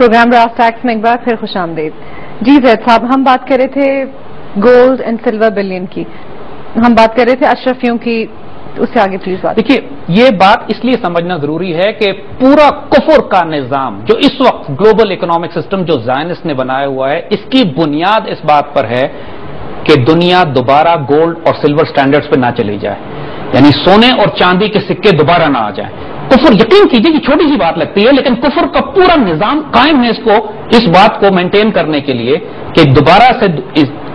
Programme راز tax میں ایک بار پھر خوش آمدید. جی زید صاحب، ہم بات کر رہے تھے گولڈ اینڈ سلور بلین کی، ہم بات کر رہے تھے اشرفیوں کی، اس سے آگے پلیز بات. دیکھیے، یہ بات اس لیے سمجھنا ضروری ہے کہ پورا کفر کا نظام جو اس وقت گلوبل اکنامک سسٹم جو زائنسٹ نے بنایا ہوا ہے، اس کی بنیاد اس بات پر ہے کہ دنیا دوبارہ گولڈ اور سلور سٹینڈرڈز پہ نہ چلی جائے، یعنی سونے اور چاندی کے سکے دوبارہ نہ آ جائیں. کفر، یقین کیجیے کہ چھوٹی سی بات لگتی ہے لیکن کفر کا پورا نظام قائم ہے اس بات کو مینٹین کرنے کے لیے کہ دوبارہ سے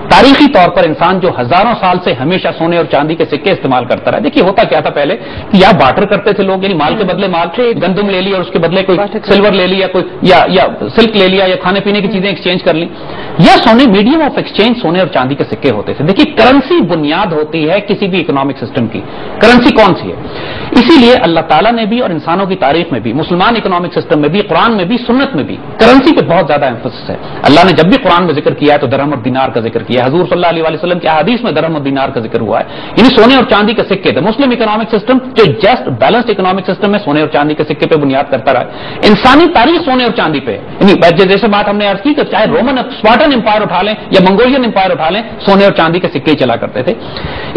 تاریخی طور پر انسان جو ہزاروں سال سے ہمیشہ سونے اور چاندی کے سکے استعمال کرتا رہا. دیکھیے ہوتا کیا تھا پہلے کہ یا بارٹر کرتے تھے لوگ، یعنی مال کے بدلے مال، گندم لے لیا اور اس کے بدلے کوئی سلور لے لیا، کوئی یا سلک لے لیا، یا کھانے پینے کی چیزیں ایکسچینج کر لی، یا سونے میڈیم آف ایکسچینج سونے اور چاندی کے سکے ہوتے تھے. دیکھیے کرنسی بنیاد ہوتی ہے کسی بھی اکنامک سسٹم کی. کرنسی کون سی ہے؟ اسی لیے اللہ تعالیٰ نے بھی اور انسانوں کی تاریخ میں بھی، مسلمان اکنامک سسٹم میں بھی، قرآن میں بھی، سنت میں بھی کرنسی پہ بہت زیادہ ایمفسس ہے. اللہ نے جب بھی قرآن میں ذکر کیا ہے تو درہم اور دینار کا ذکر کیا ہے. حضور صلی اللہ علیہ وسلم کے احادیث میں درہم اور دینار کا ذکر ہوا ہے، یعنی سونے اور چاندی کے سکے تھے. مسلم اکنامک سسٹم جو جسٹ بیلنسڈ اکنامک سسٹم ہے، سونے اور چاندی کے سکے پہ بنیاد کرتا رہا ہے. انسانی تاریخ سونے اور چاندی پہ، یعنی جیسے بات ہم نے عرض کی کہ چاہے رومن اسپارٹن امپائر اٹھا لیں یا منگولین امپائر اٹھا لیں، سونے اور چاندی کے سکے چلا کرتے تھے.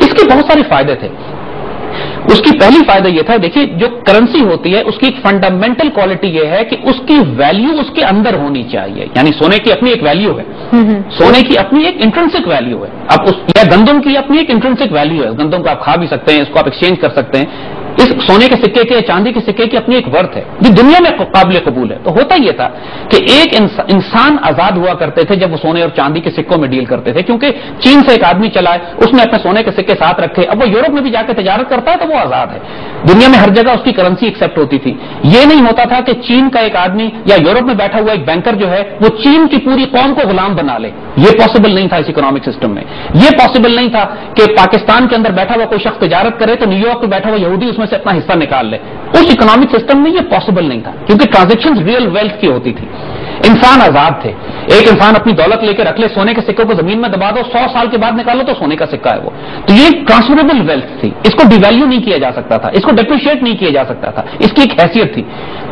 اس کے بہت سارے فائدے تھے. اس کی پہلی فائدہ یہ تھا، دیکھیے جو کرنسی ہوتی ہے اس کی ایک فنڈامنٹل کوالٹی یہ ہے کہ اس کی ویلیو اس کے اندر ہونی چاہیے. یعنی سونے کی اپنی ایک ویلیو ہے، سونے کی اپنی ایک انٹرنسک ویلیو ہے. اب یا گندم کی اپنی ایک انٹرنسک ویلیو ہے، گندم کو آپ کھا بھی سکتے ہیں، اس کو آپ ایکسچینج کر سکتے ہیں. اس سونے کے سکے کے، چاندی کے سکے کی اپنی ایک ورتھ ہے جو دنیا میں قابل قبول ہے. تو ہوتا یہ تھا کہ ایک انسان آزاد ہوا کرتے تھے جب وہ سونے اور چاندی کے سکوں میں ڈیل کرتے تھے، کیونکہ چین سے ایک آدمی چلا ہے، اس نے اپنے سونے کے سکے ساتھ رکھے. اب وہ یورپ میں بھی جا کے تجارت کرتا ہے تو وہ آزاد ہے. دنیا میں ہر جگہ اس کی کرنسی ایکسپٹ ہوتی تھی. یہ نہیں ہوتا تھا کہ چین کا ایک آدمی یا یورپ میں بیٹھا ہوا ایک بینکر جو ہے وہ چین کی پوری قوم کو غلام بنا لے. یہ پاسبل نہیں تھا اس اکنامک سسٹم میں. یہ پاسبل نہیں تھا کہ پاکستان کے اندر بیٹھا ہوا کوئی شخص تجارت کرے تو نیو یارک میں بیٹھا ہوا یہودی اس میں سے اپنا حصہ نکال لے. اس اکنامک سسٹم میں یہ پاسبل نہیں تھا کیونکہ ٹرانزیکشن ریئل ویلتھ کی ہوتی تھی. انسان آزاد تھے. ایک انسان اپنی دولت لے کے رکھ لے، سونے کے سکوں کو زمین میں دبا دو، 100 سال کے بعد نکالو تو سونے کا سکہ ہے وہ. تو یہ ٹرانسفریبل ویلتھ تھی، اس کو ڈی ویلیو نہیں کیا جا سکتا تھا، اس کو ڈیپریشیٹ نہیں کیا جا سکتا تھا، اس کی ایک حیثیت تھی.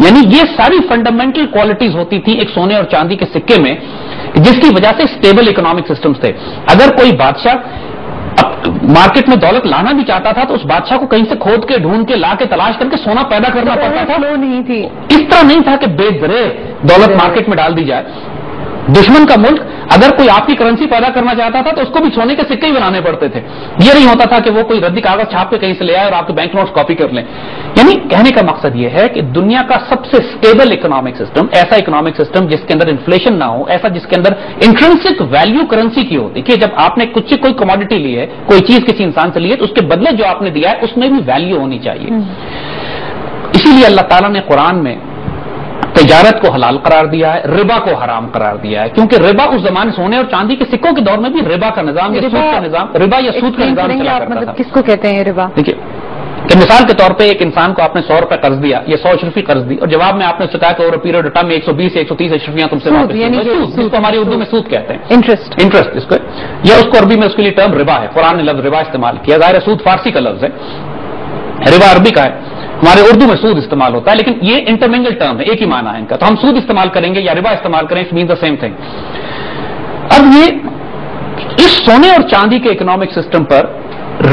یعنی یہ ساری فنڈامنٹل کوالٹیز ہوتی تھی ایک سونے اور چاندی کے سکے میں، جس کی وجہ سے اسٹیبل اکنامک سسٹمز تھے. اگر کوئی بادشاہ مارکیٹ میں دولت لانا بھی چاہتا تھا تو اس بادشاہ کو کہیں سے کھود کے ڈھونڈ کے لا کے تلاش کر کے سونا پیدا کرنا پڑتا تھا. نہیں تھی، اس طرح نہیں تھا کہ بے درے دولت مارکیٹ میں ڈال دی جائے. دشمن کا ملک اگر کوئی آپ کی کرنسی پیدا کرنا چاہتا تھا تو اس کو بھی سونے کے سکے ہی بنانے پڑتے تھے. یہ نہیں ہوتا تھا کہ وہ کوئی ردی کاغذ چھاپ کے کہیں سے لے آئے اور آپ کے بینک نوٹس کاپی کر لیں. یعنی کہنے کا مقصد یہ ہے کہ دنیا کا سب سے اسٹیبل اکنامک سسٹم، ایسا اکنامک سسٹم جس کے اندر انفلیشن نہ ہو، ایسا جس کے اندر انٹرنسک ویلیو کرنسی کی ہوتی کہ جب آپ نے کوئی کموڈٹی لی ہے، کوئی چیز کسی انسان سے لی ہے تو اس کے بدلے جو آپ نے دیا ہے اس میں بھی ویلیو ہونی چاہیے. اسی لیے اللہ تعالیٰ نے قرآن میں تجارت کو حلال قرار دیا ہے، ربا کو حرام قرار دیا ہے. کیونکہ ربا اس زمانے سونے اور چاندی کے سکوں کے دور میں بھی ربا کا نظام یا سود کا نظام، ربا یا سود کا نظام چلا کرتا تھا. کس کو کہتے ہیں ربا؟ دیکھیے کہ مثال کے طور پہ ایک انسان کو آپ نے 100 روپے قرض دیا یا 100 اشرفی قرض دی اور جواب میں آپ نے اس سے کہا کہ اوور پیریڈ آف ٹائم میں 120 یا 130 اشرفیاں تم سے واپس کروں گا. جس کو ہماری اردو میں سود کہتے ہیں، انٹرسٹ اس کو، یا اس کو عربی میں اس کے لیے ٹرم ربا ہے. قرآن نے لفظ ربا استعمال کیا. ظاہر سود فارسی کا لفظ ہے، ربا عربی کا ہے، ہمارے اردو میں سود استعمال ہوتا ہے لیکن یہ انٹرمنگل ٹرم ہے، ایک ہی معنی ہے ان کا. تو ہم سود استعمال کریں گے یا ربا استعمال کریں، it means the same thing. اب یہ اس سونے اور چاندی کے اکنامک سسٹم پر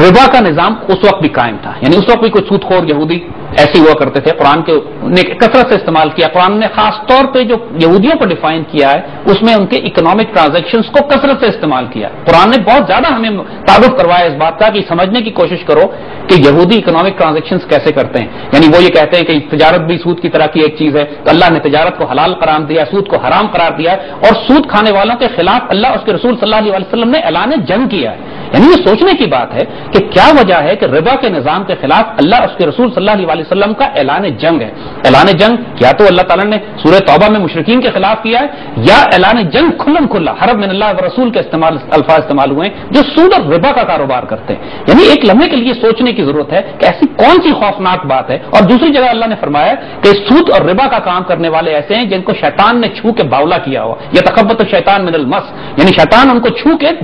ربا کا نظام اس وقت بھی قائم تھا. یعنی اس وقت بھی کوئی سود خور یہودی ایسے ہوا کرتے تھے. قرآن کے نے کثرت سے استعمال کیا. قرآن نے خاص طور پہ جو یہودیوں کو ڈیفائن کیا ہے اس میں ان کے اکنامک ٹرانزیکشنز کو کثرت سے استعمال کیا. قرآن نے بہت زیادہ ہمیں تعارف کروایا اس بات کا کہ سمجھنے کی کوشش کرو کہ یہودی اکنامک ٹرانزیکشنز کیسے کرتے ہیں. یعنی وہ یہ کہتے ہیں کہ تجارت بھی سود کی طرح کی ایک چیز ہے. اللہ نے تجارت کو حلال قرار دیا، سود کو حرام قرار دیا اور سود کھانے والوں کے خلاف اللہ اس کے رسول صلی اللہ علیہ وسلم نے اعلان جنگ کیا ہے. یعنی یہ سوچنے کی بات ہے کہ کیا وجہ ہے کہ ربا کے نظام کے خلاف اللہ اس کے رسول صلی اللہ علیہ وسلم کا اعلان جنگ ہے. اعلان جنگ کیا تو اللہ تعالیٰ نے سورہ توبہ میں مشرکین کے خلاف کیا ہے، یا اعلان جنگ کھلم کھلا حرب من اللہ و رسول کے الفاظ استعمال ہوئے ہیں جو سود اور ربا کا کاروبار کرتے ہیں. یعنی ایک لمحے کے لیے سوچنے کی ضرورت ہے کہ ایسی کون سی خوفناک بات ہے. اور دوسری جگہ اللہ نے فرمایا کہ سود اور ربا کا کام کرنے والے ایسے ہیں جن کو شیطان نے چھو کے باولا کیا ہوا، یا تخبط الشیطان من المس، یعنی شیطان ان کو چھو کے